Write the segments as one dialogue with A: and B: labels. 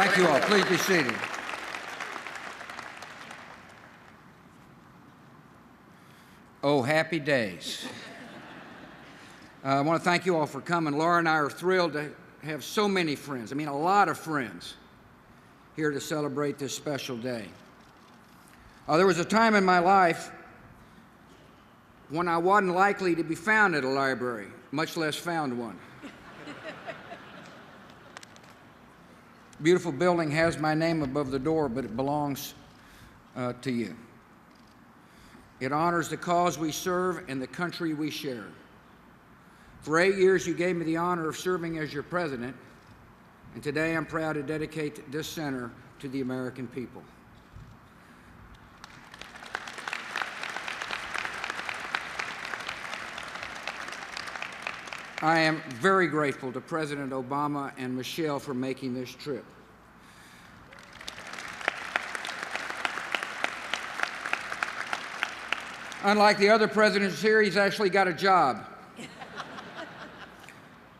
A: Thank you all. Please be seated. Oh, happy days. I want to thank you all for coming. Laura and I are thrilled to have so many friends, I mean a lot of friends, here to celebrate this special day. There was a time in my life when I wasn't likely to be found at a library, much less found one. Beautiful building has my name above the door, but it belongs to you. It honors the cause we serve and the country we share. For 8 years, you gave me the honor of serving as your president, and today I'm proud to dedicate this center to the American people. I am very grateful to President Obama and Michelle for making this trip. Unlike the other presidents here, he's actually got a job.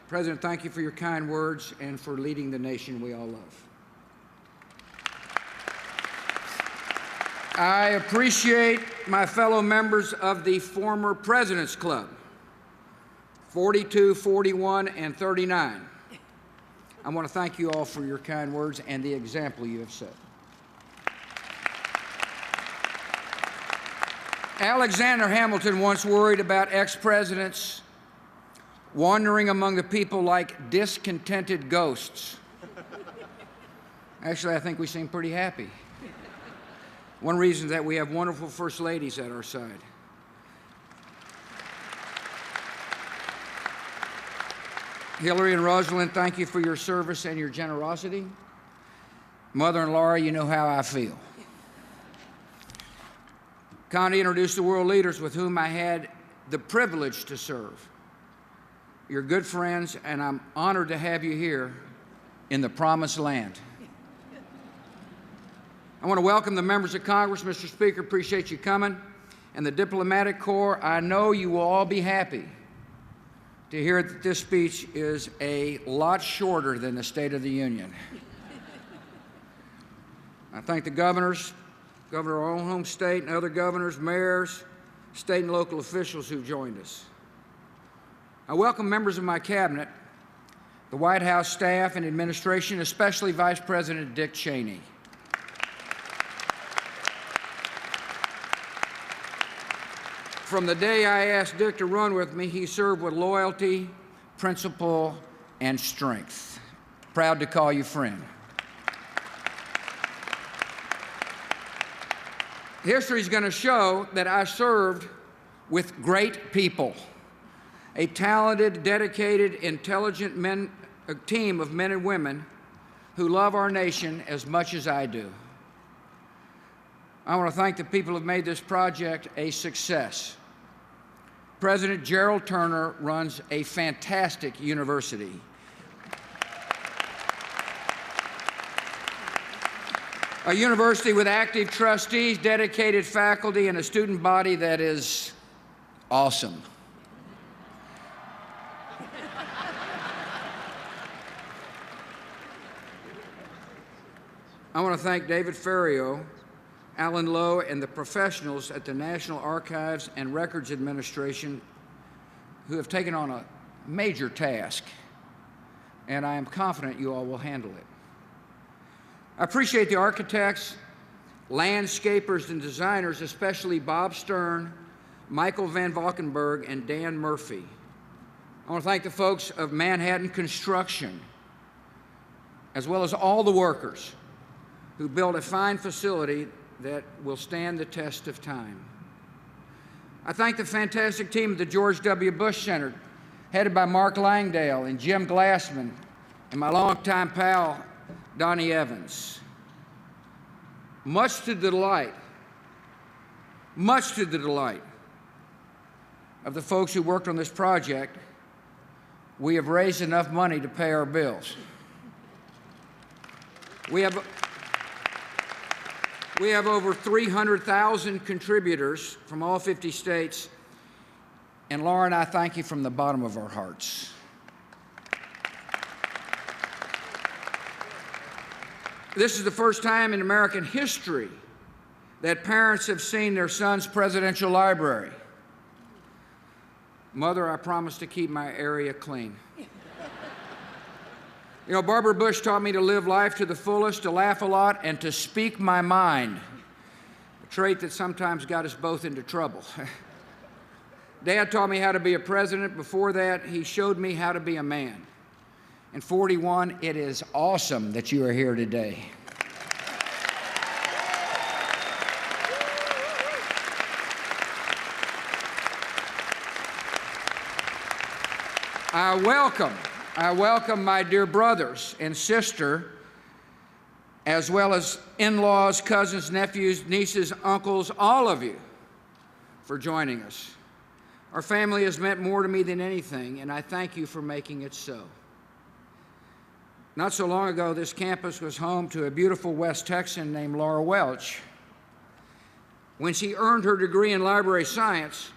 A: President, thank you for your kind words and for leading the nation we all love. I appreciate my fellow members of the former President's Club, 42, 41, and 39. I want to thank you all for your kind words and the example you have set. Alexander Hamilton once worried about ex-presidents wandering among the people like discontented ghosts. Actually, I think we seem pretty happy. One reason is that we have wonderful first ladies at our side. Hillary and Rosalind, thank you for your service and your generosity. Mother and Laura, you know how I feel. Connie introduced the world leaders with whom I had the privilege to serve. You're good friends, and I'm honored to have you here in the Promised Land. I want to welcome the members of Congress. Mr. Speaker, appreciate you coming. And the diplomatic corps, I know you will all be happy to hear that this speech is a lot shorter than the State of the Union. I thank the governors, Governor of our own home state, and other governors, mayors, state and local officials who joined us. I welcome members of my cabinet, the White House staff and administration, especially Vice President Dick Cheney. From the day I asked Dick to run with me, he served with loyalty, principle, and strength. Proud to call you friend. History is going to show that I served with great people, a talented, dedicated, intelligent team of men and women who love our nation as much as I do. I want to thank the people who have made this project a success. President Gerald Turner runs a fantastic university. A university with active trustees, dedicated faculty, and a student body that is awesome. I want to thank David Ferriero, Alan Lowe, and the professionals at the National Archives and Records Administration who have taken on a major task, and I am confident you all will handle it. I appreciate the architects, landscapers, and designers, especially Bob Stern, Michael Van Valkenburg, and Dan Murphy. I want to thank the folks of Manhattan Construction, as well as all the workers who built a fine facility that will stand the test of time. I thank the fantastic team at the George W. Bush Center, headed by Mark Langdale and Jim Glassman, and my longtime pal, Donnie Evans. Much to the delight of the folks who worked on this project, we have raised enough money to pay our bills. We have over 300,000 contributors from all 50 states, and Laura and I thank you from the bottom of our hearts. This is the first time in American history that parents have seen their son's presidential library. Mother, I promise to keep my area clean. You know, Barbara Bush taught me to live life to the fullest, to laugh a lot, and to speak my mind, a trait that sometimes got us both into trouble. Dad taught me how to be a president. Before that, he showed me how to be a man. And 41, it is awesome that you are here today. I welcome my dear brothers and sister, as well as in-laws, cousins, nephews, nieces, uncles, all of you, for joining us. Our family has meant more to me than anything, and I thank you for making it so. Not so long ago, this campus was home to a beautiful West Texan named Laura Welch. When she earned her degree in library science,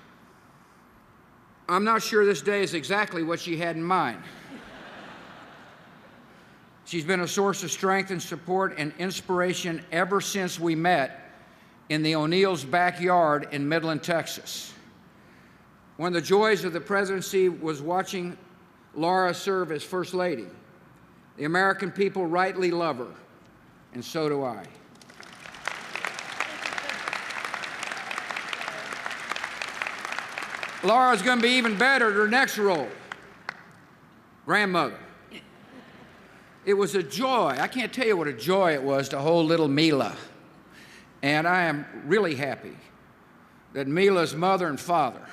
A: I'm not sure this day is exactly what she had in mind. She's been a source of strength and support and inspiration ever since we met in the O'Neill's backyard in Midland, Texas. One of the joys of the presidency was watching Laura serve as First Lady. The American people rightly love her, and so do I. Laura's going to be even better at her next role, grandmother. It was a joy. I can't tell you what a joy it was to hold little Mila. And I am really happy that Mila's mother and father,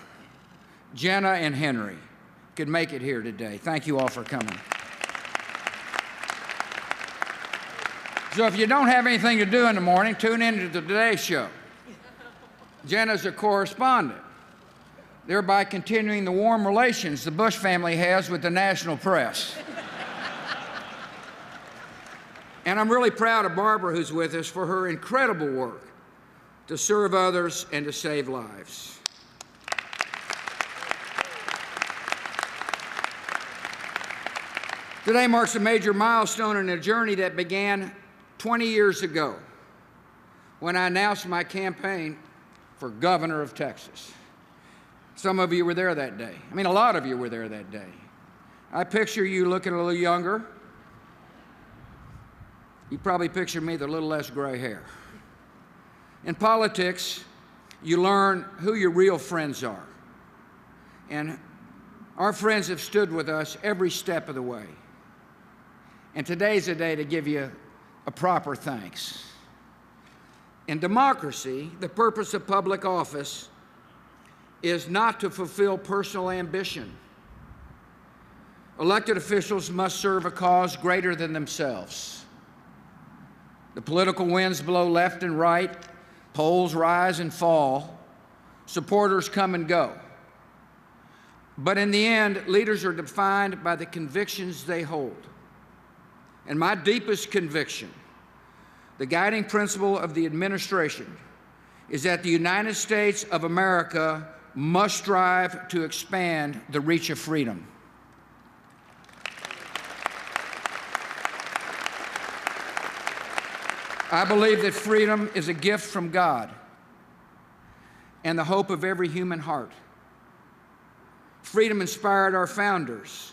A: Jenna and Henry, could make it here today. Thank you all for coming. So if you don't have anything to do in the morning, tune in to the Today Show. Jenna's a correspondent, thereby continuing the warm relations the Bush family has with the national press. And I'm really proud of Barbara, who's with us, for her incredible work to serve others and to save lives. Today marks a major milestone in a journey that began 20 years ago when I announced my campaign for governor of Texas. Some of you were there that day. I mean, a lot of you were there that day. I picture you looking a little younger. You probably picture me with a little less gray hair. In politics, you learn who your real friends are. And our friends have stood with us every step of the way. And today's a day to give you a proper thanks. In democracy, the purpose of public office is not to fulfill personal ambition. Elected officials must serve a cause greater than themselves. The political winds blow left and right, polls rise and fall, supporters come and go. But in the end, leaders are defined by the convictions they hold. And my deepest conviction, the guiding principle of the administration, is that the United States of America must strive to expand the reach of freedom. I believe that freedom is a gift from God and the hope of every human heart. Freedom inspired our founders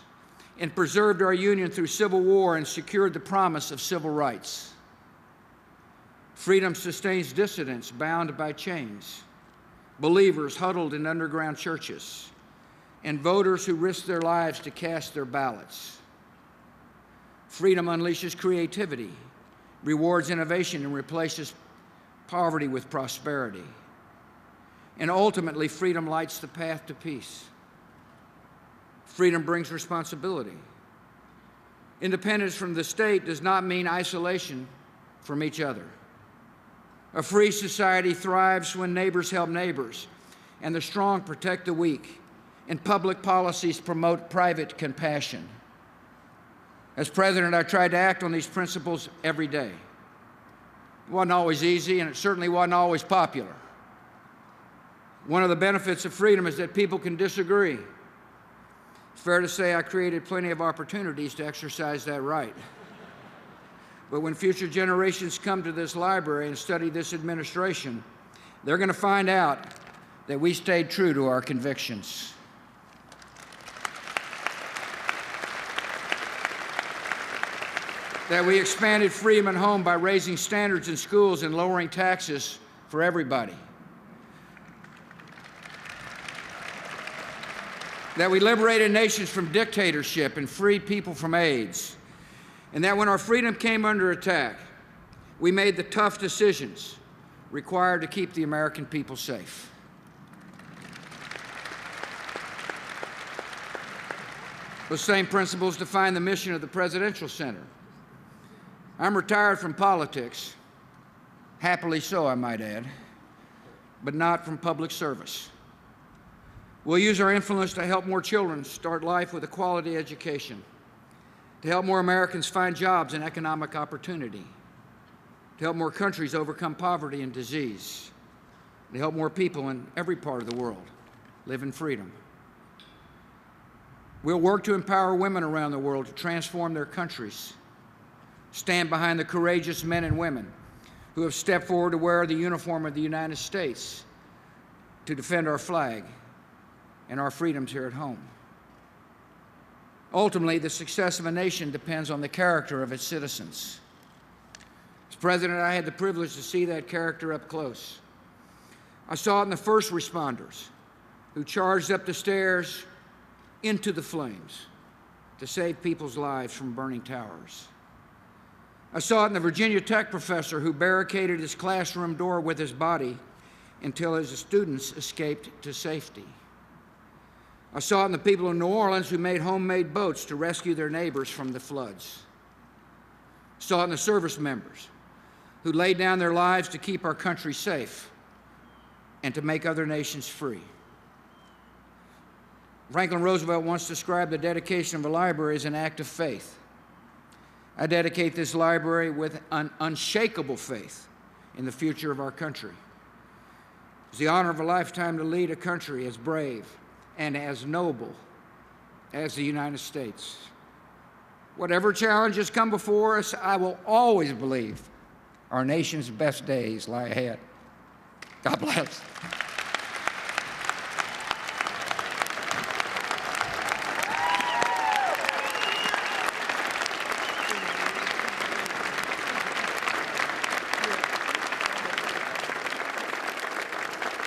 A: and preserved our union through civil war and secured the promise of civil rights. Freedom sustains dissidents bound by chains, believers huddled in underground churches, and voters who risk their lives to cast their ballots. Freedom unleashes creativity, rewards innovation, and replaces poverty with prosperity. And ultimately, freedom lights the path to peace. Freedom brings responsibility. Independence from the state does not mean isolation from each other. A free society thrives when neighbors help neighbors, and the strong protect the weak, and public policies promote private compassion. As president, I tried to act on these principles every day. It wasn't always easy, and it certainly wasn't always popular. One of the benefits of freedom is that people can disagree. It's fair to say I created plenty of opportunities to exercise that right. But when future generations come to this library and study this administration, they're going to find out that we stayed true to our convictions. That we expanded freedom at home by raising standards in schools and lowering taxes for everybody. That we liberated nations from dictatorship and freed people from AIDS. And that when our freedom came under attack, we made the tough decisions required to keep the American people safe. Those same principles define the mission of the Presidential Center. I'm retired from politics, happily so, I might add, but not from public service. We'll use our influence to help more children start life with a quality education, to help more Americans find jobs and economic opportunity, to help more countries overcome poverty and disease, to help more people in every part of the world live in freedom. We'll work to empower women around the world to transform their countries, stand behind the courageous men and women who have stepped forward to wear the uniform of the United States to defend our flag and our freedoms here at home. Ultimately, the success of a nation depends on the character of its citizens. As president, I had the privilege to see that character up close. I saw it in the first responders who charged up the stairs into the flames to save people's lives from burning towers. I saw it in the Virginia Tech professor who barricaded his classroom door with his body until his students escaped to safety. I saw it in the people in New Orleans who made homemade boats to rescue their neighbors from the floods. I saw it in the service members who laid down their lives to keep our country safe and to make other nations free. Franklin Roosevelt once described the dedication of a library as an act of faith. I dedicate this library with an unshakable faith in the future of our country. It's the honor of a lifetime to lead a country as brave and as noble as the United States. Whatever challenges come before us, I will always believe our nation's best days lie ahead. God bless.